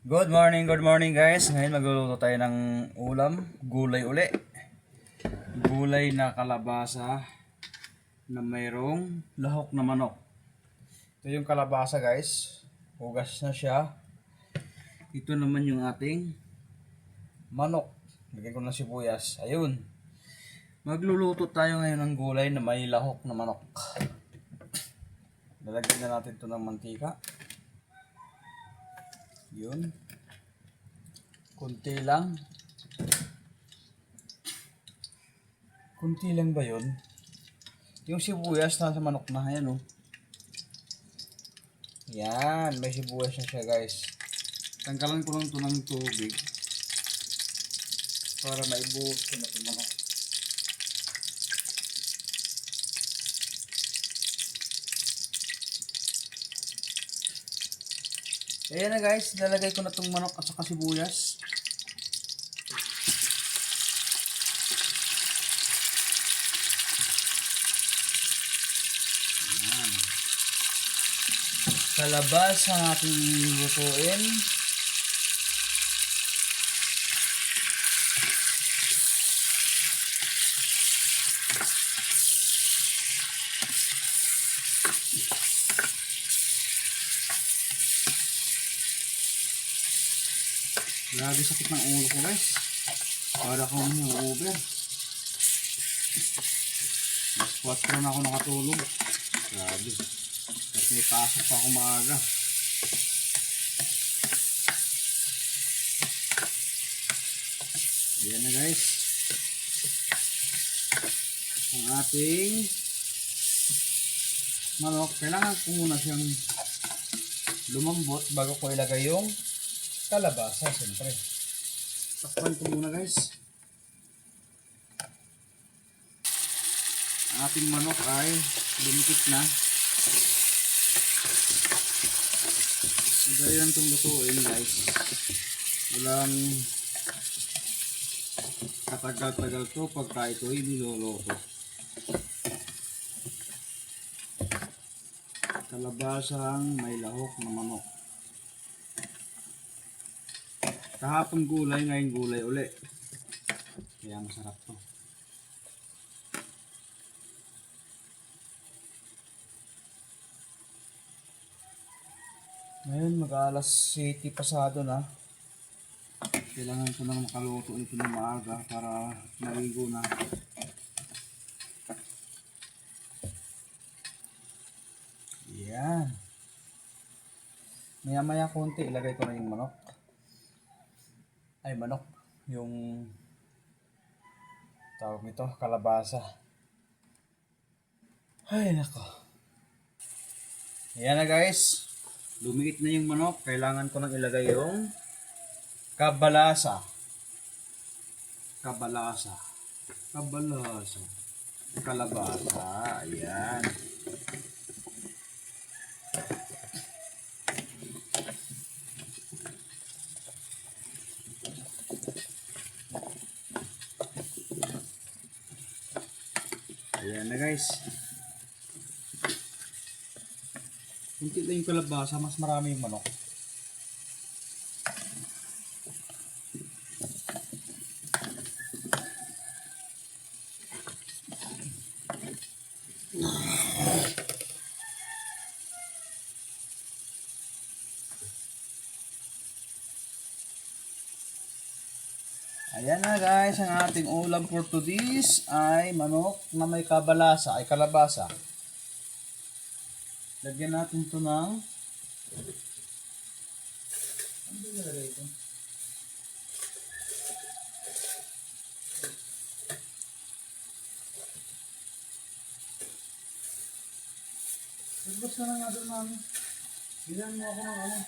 Good morning guys. Ngayon magluluto tayo ng ulam, gulay uli. Gulay na kalabasa na mayroong lahok na manok. Ito yung kalabasa guys. Hugas na siya. Ito naman yung ating manok. Lagyan ko ng sibuyas. Ayun. Magluluto tayo ngayon ng gulay na may lahok na manok. Lalagyan na natin ito ng mantika. Yun. Kunti lang. Kunti lang ba yun? Yung sibuyas na sa manok na yan, oh. Yan, may sibuyas na siya guys. Tanggalan ko lang ito ng tubig para maibuhos ko na ito manok. Ayan na guys, nalagay ko na itong manok at saka sibuyas. Ayan. Kalabasa ang ating lutuin. Grabe sakit ng ulo ko guys. Para akong over. Mas 4 na ako nakatulog. Grabe. Kasi may pasok pa ako maaga. Ayan na guys. Ang ating manok. Kailangan ko muna siyang lumambot bago ko ilagay yung kalabasa, siyempre. Takpan ko muna guys. Ang ating manok ay lumikit na. Madali lang itong lutuin guys. Walang katagal-tagal to pagka ito ay niloloto. Kalabasang may lahok na manok. Kahapon gulay, ngayon gulay uli. Kaya masarap to. Ngayon mag-alas 7 pasado na. Kailangan ko nang makaluto nito ng maaga para maligo na. Yan. Maya-maya konti ilagay ko na yung manok. Ay, manok. Yung tawag nito, kalabasa. Ay, nako. Ayan na guys. Lumiit na yung manok. Kailangan ko nang ilagay yung kabalasa. Kabalasa. Kabalasa. Kalabasa. Ayan. Ayan na guys. Kunti lang yung kalabasa, mas marami yung manok. Ayan na guys, ang ating ulam for today's ay manok na may kabalasa, ay kalabasa. Lagyan natin ito ng... Ano ba nalagay ito? Nagbas na nga doon namin. Bilan mo ako ng ano.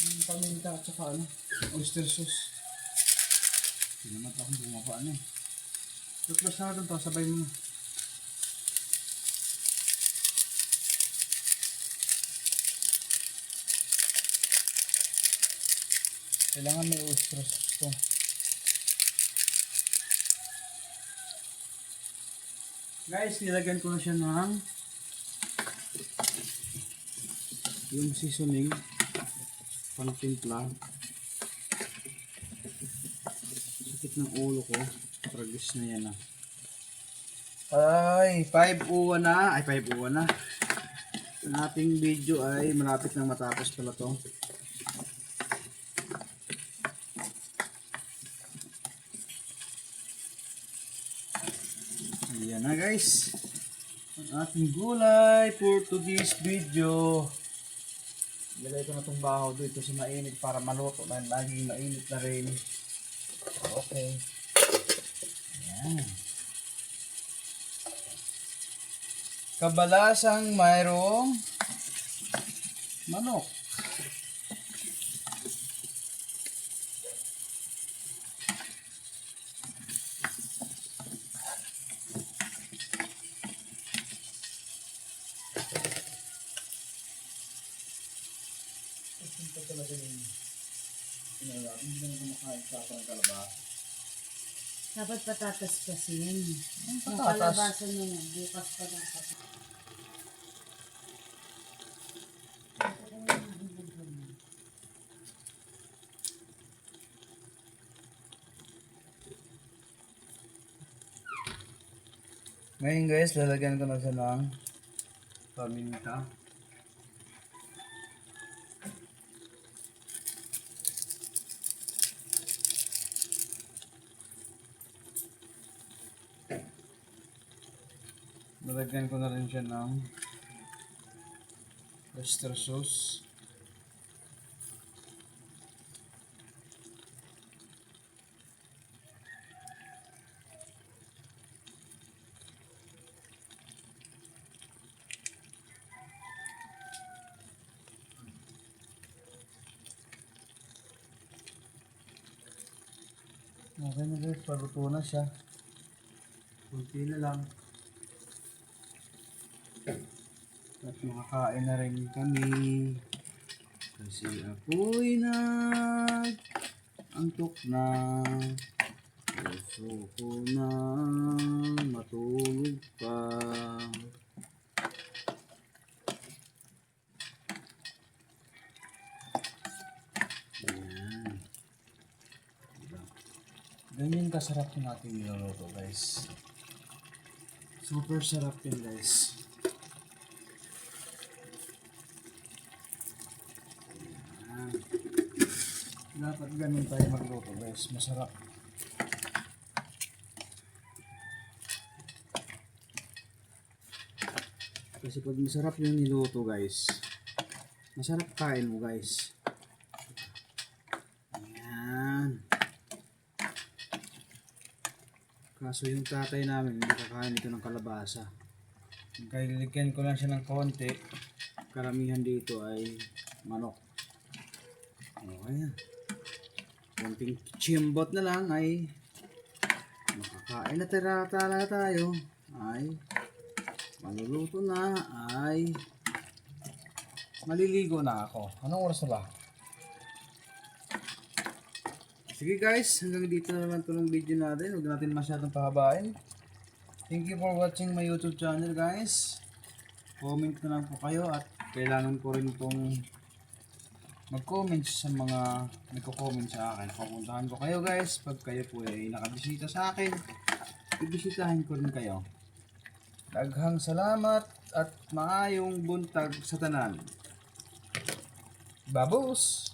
Yung paminta at saka ano. Oyster sauce. Hindi naman akong bumaba ano eh. Nagbas na nga doon to, sabay mo na. Kailangan may oyster sauce to. Guys, nilagyan ko na siya ng yung seasoning, pang-timpla. Sakit ng ulo ko. Tragis na yan ah. Ay, 5:01 na. Ay, 5:01 na. Ang ating video ay malapit na matapos pala to. Ayan na guys. Ang ating gulay for today's video. Ilagay ko na itong bahaw dito sa mainit para maluto na. Laging mainit na rin. Okay. Ayan. Kabalasang mayroong manok. Ito talaga yung pinala. Hindi na kumakain sa ng kalabasa. Dapat patatas kasi yun. Yung Patatas? kalabasan mo na, bukas pa dapat. Ngayon guys, lalagyan ko na siya ng paminta. Lalagyan ko na rin siya ng oyster sauce. Okay na guys, paluto na siya. Kunti na lang. At makakain na rin kami. Kasi ako'y nag-antok na. Gusto ko na matulog pa. Ayan. Ganyan kasarap yung ating niluluto guys. Super sarap yun guys. Ayan. Dapat ganun tayo magluto guys. Masarap. Kasi pag masarap yung niluto guys, masarap kain mo guys. Ayan. Kaso yung tatay namin hindi kakain ito ng kalabasa. Kaya liligyan ko lang siya ng konti. Karamihan dito ay manok. Okay na. Konting chimbot na lang ay makakain na talaga tayo. Ay maluluto na ay maliligo na ako. Anong oras na ba? Sige guys, hanggang dito na naman ito ng video natin. Huwag natin masyadong pahabain. Thank you for watching my YouTube channel guys. Comment na lang po kayo at kailangan ko rin pong mag-comment sa mga nagko-comment sa akin. Pupuntahan ko kayo guys pag kayo po ay nakabisita sa akin. Ibisitahin ko rin kayo. Daghang salamat at maayong buntag sa tanan. Babos!